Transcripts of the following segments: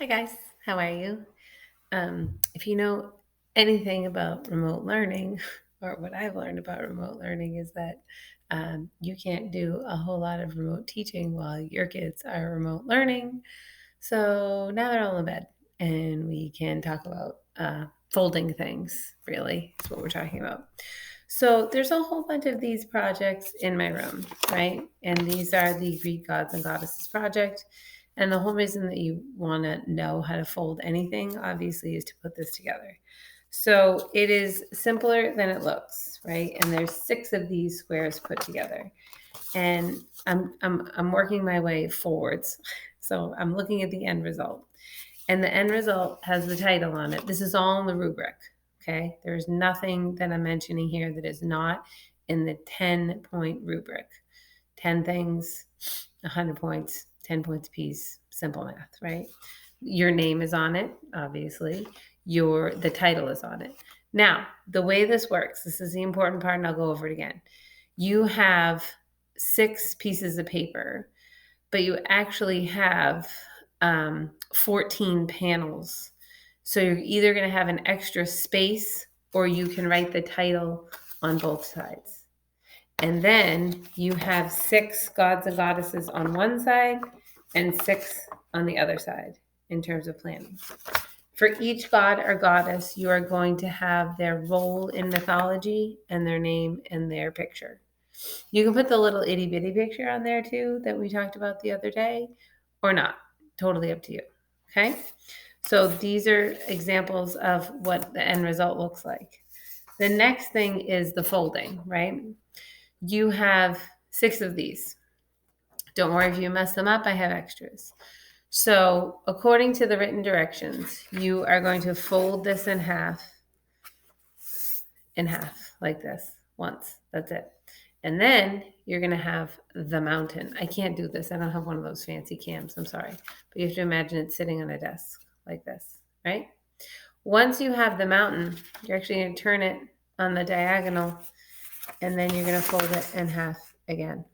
Hi guys, how are you? If you know anything about remote learning, or what I've learned about remote learning is that you can't do a whole lot of remote teaching while your kids are remote learning. So now they're all in bed, and we can talk about folding things, really, is what we're talking about. So there's a whole bunch of these projects in my room, right? And these are the Greek Gods and Goddesses project. And the whole reason that you want to know how to fold anything, obviously, is to put this together. So it is simpler than it looks, right? And there's 6 of these squares put together. And I'm working my way forwards. So I'm looking at the end result. And the end result has the title on it. This is all in the rubric. Okay. There's nothing that I'm mentioning here that is not in the 10-point rubric. 10 things, 100 points, 10 points apiece, simple math, right? Your name is on it, obviously. The title is on it. Now, the way this works, this is the important part, and I'll go over it again. You have 6 pieces of paper, but you actually have 14 panels. So you're either going to have an extra space or you can write the title on both sides. And then you have 6 gods and goddesses on one side and 6 on the other side in terms of planning. For each god or goddess, you are going to have their role in mythology and their name and their picture. You can put the little itty bitty picture on there too that we talked about the other day, or not. Totally up to you. Okay. So these are examples of what the end result looks like. The next thing is the folding, right? You have 6 of these. Don't worry if you mess them up, I have extras. So, according to the written directions, you are going to fold this in half, like this, once. That's it. And then you're going to have the mountain. I can't do this. I don't have one of those fancy cams. I'm sorry. But you have to imagine it sitting on a desk like this, right? Once you have the mountain, you're actually going to turn it on the diagonal and then you're going to fold it in half again.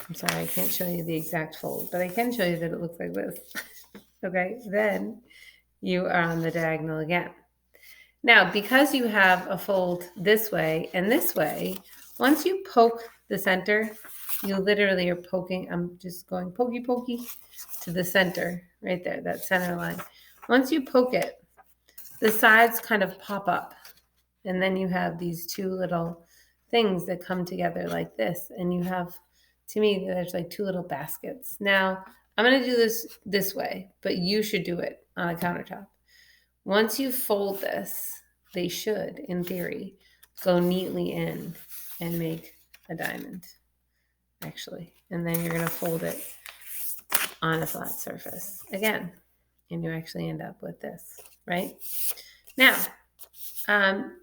I'm sorry, I can't show you the exact fold, but I can show you that it looks like this. Okay, then you are on the diagonal again. Now, because you have a fold this way and this way, once you poke the center, you literally are poking, I'm just going pokey pokey to the center, right there, that center line. Once you poke it, the sides kind of pop up. And then you have these 2 little things that come together like this. And you have, to me, there's like 2 little baskets. Now, I'm going to do this way, but you should do it on a countertop. Once you fold this, they should, in theory, go neatly in and make a diamond, actually. And then you're going to fold it on a flat surface again. And you actually end up with this, right? Now,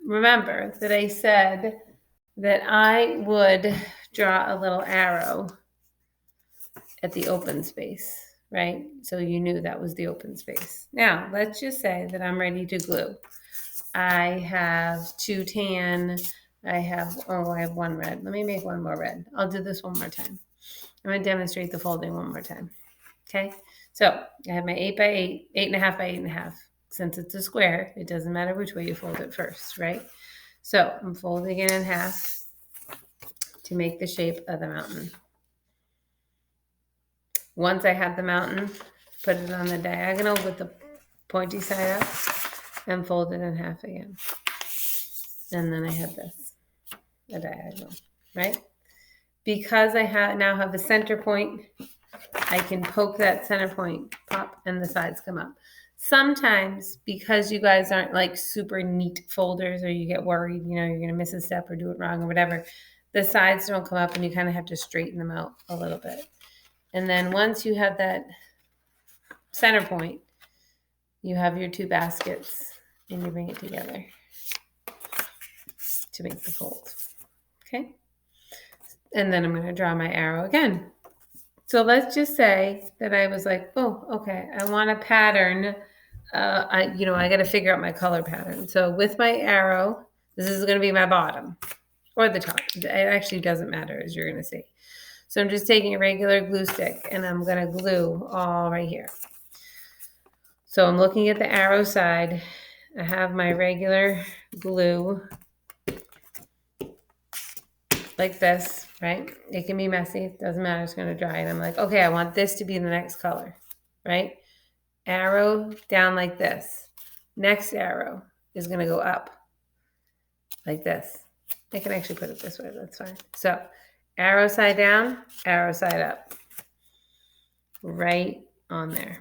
remember that I said that I would draw a little arrow at the open space, right? So you knew that was the open space. Now, let's just say that I'm ready to glue. I have 2 tan. I have 1 red. Let me make 1 more red. I'll do this one more time. I'm going to demonstrate the folding one more time. Okay. So I have my 8 by 8, 8.5 by 8.5. Since it's a square, it doesn't matter which way you fold it first, right? So I'm folding it in half to make the shape of the mountain. Once I have the mountain, put it on the diagonal with the pointy side up and fold it in half again. And then I have this, a diagonal, right? Because I now have a center point, I can poke that center point, pop, and the sides come up. Sometimes, because you guys aren't like super neat folders or you get worried, you're going to miss a step or do it wrong or whatever, the sides don't come up and you kind of have to straighten them out a little bit. And then once you have that center point, you have your 2 baskets and you bring it together to make the fold. Okay. And then I'm going to draw my arrow again. So let's just say that I was like, oh, okay, I want a pattern. I got to figure out my color pattern. So with my arrow, this is going to be my bottom or the top. It actually doesn't matter, as you're going to see. So I'm just taking a regular glue stick and I'm going to glue all right here. So I'm looking at the arrow side. I have my regular glue like this, right? It can be messy. It doesn't matter. It's going to dry. And I'm like, okay, I want this to be the next color, right? Arrow down like this. Next arrow is going to go up like this. I can actually put it this way. That's fine. So arrow side down, arrow side up. Right on there.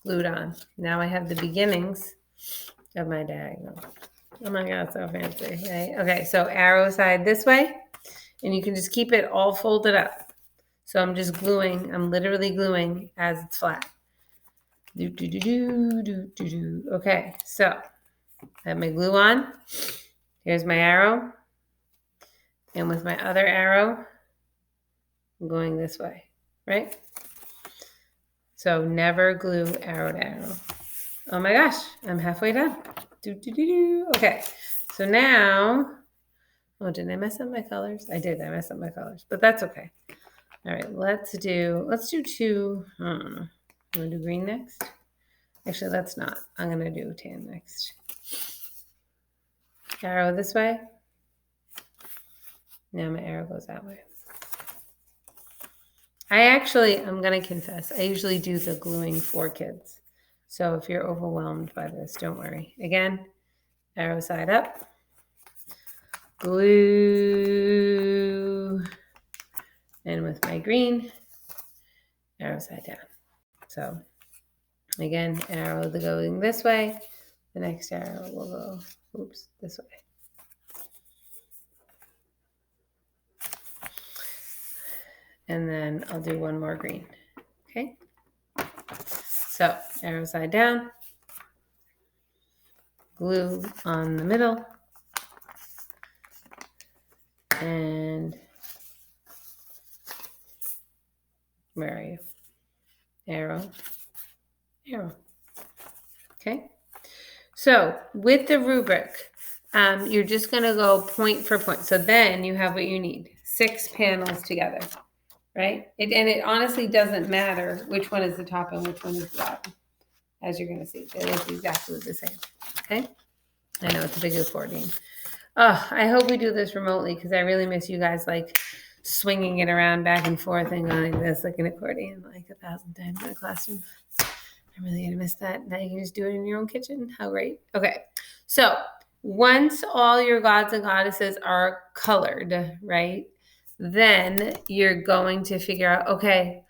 Glued on. Now I have the beginnings of my diagonal. Oh my God, so fancy, right? Okay, so arrow side this way, and you can just keep it all folded up. So I'm just gluing, I'm literally gluing as it's flat. Do, do, do, do, do, do, do. Okay, so I have my glue on. Here's my arrow. And with my other arrow, I'm going this way, right? So never glue arrow to arrow. Oh my gosh, I'm halfway done. Do, do, do, do. Okay, so now, oh, did I mess up my colors? I did, I messed up my colors, but that's okay. All right, let's do two, I don't know. I'm gonna do green next. Actually, let's not. I'm gonna do tan next. Arrow this way. Now my arrow goes that way. I'm gonna confess, I usually do the gluing for kids. So if you're overwhelmed by this, don't worry. Again, arrow side up, glue, and with my green, arrow side down. So again, arrow going this way, the next arrow will go, this way. And then I'll do one more green, okay? So arrow side down, glue on the middle, and where are you? Arrow, arrow. Okay. So with the rubric, you're just going to go point for point. So then you have what you need, 6 panels together, right? And it honestly doesn't matter which one is the top and which one is the bottom, as you're going to see. They look exactly the same. Okay. I know it's a big accordion. Oh, I hope we do this remotely because I really miss you guys like swinging it around back and forth and going like this like an accordion like 1,000 times in the classroom. I'm really gonna miss that. Now you can just do it in your own kitchen. How great. Okay. So once all your gods and goddesses are colored, right? Then you're going to figure out, okay,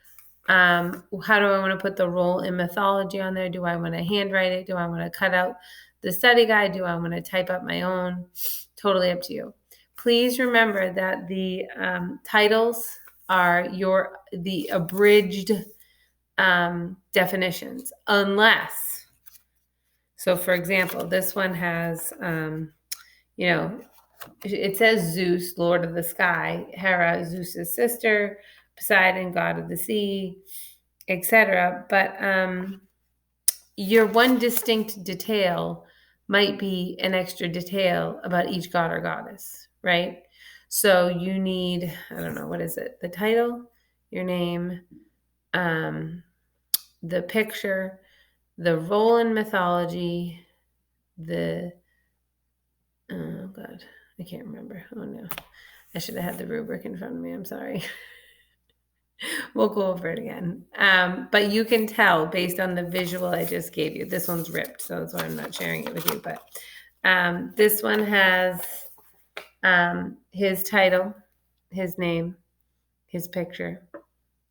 how do I want to put the role in mythology on there? Do I want to handwrite it? Do I want to cut out the study guide? Do I want to type up my own? Totally up to you. Please remember that the titles are the abridged definitions, unless, so for example, this one has, it says Zeus, Lord of the Sky, Hera, Zeus's sister, Poseidon, God of the Sea, etc. But your one distinct detail might be an extra detail about each god or goddess, right? So you need, I don't know, what is it? The title, your name, the picture, the role in mythology, oh God, I can't remember. Oh no, I should have had the rubric in front of me. I'm sorry. We'll go over it again. But you can tell based on the visual I just gave you. This one's ripped, so that's why I'm not sharing it with you. But this one has his title, his name, his picture,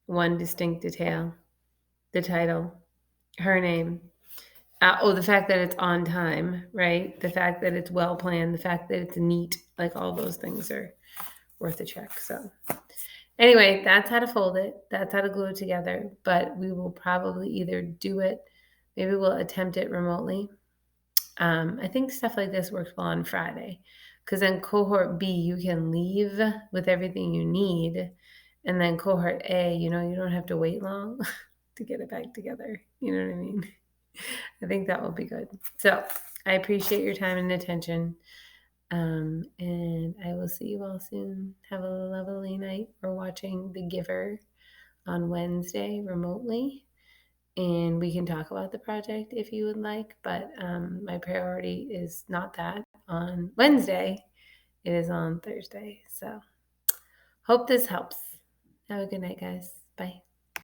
one distinct detail, the title, her name. The fact that it's on time, right? The fact that it's well planned, the fact that it's neat, like all those things are worth a check. So anyway, that's how to fold it. That's how to glue it together. But we will probably either do it, maybe we'll attempt it remotely. I think stuff like this works well on Friday because then cohort B, you can leave with everything you need. And then cohort A, you don't have to wait long to get it back together. You know what I mean? I think that will be good. So I appreciate your time and attention. And I will see you all soon. Have a lovely night. We're watching The Giver on Wednesday remotely. and we can talk about the project if you would like. But my priority is not that on Wednesday, it is on Thursday. So, hope this helps. Have a good night, guys. Bye.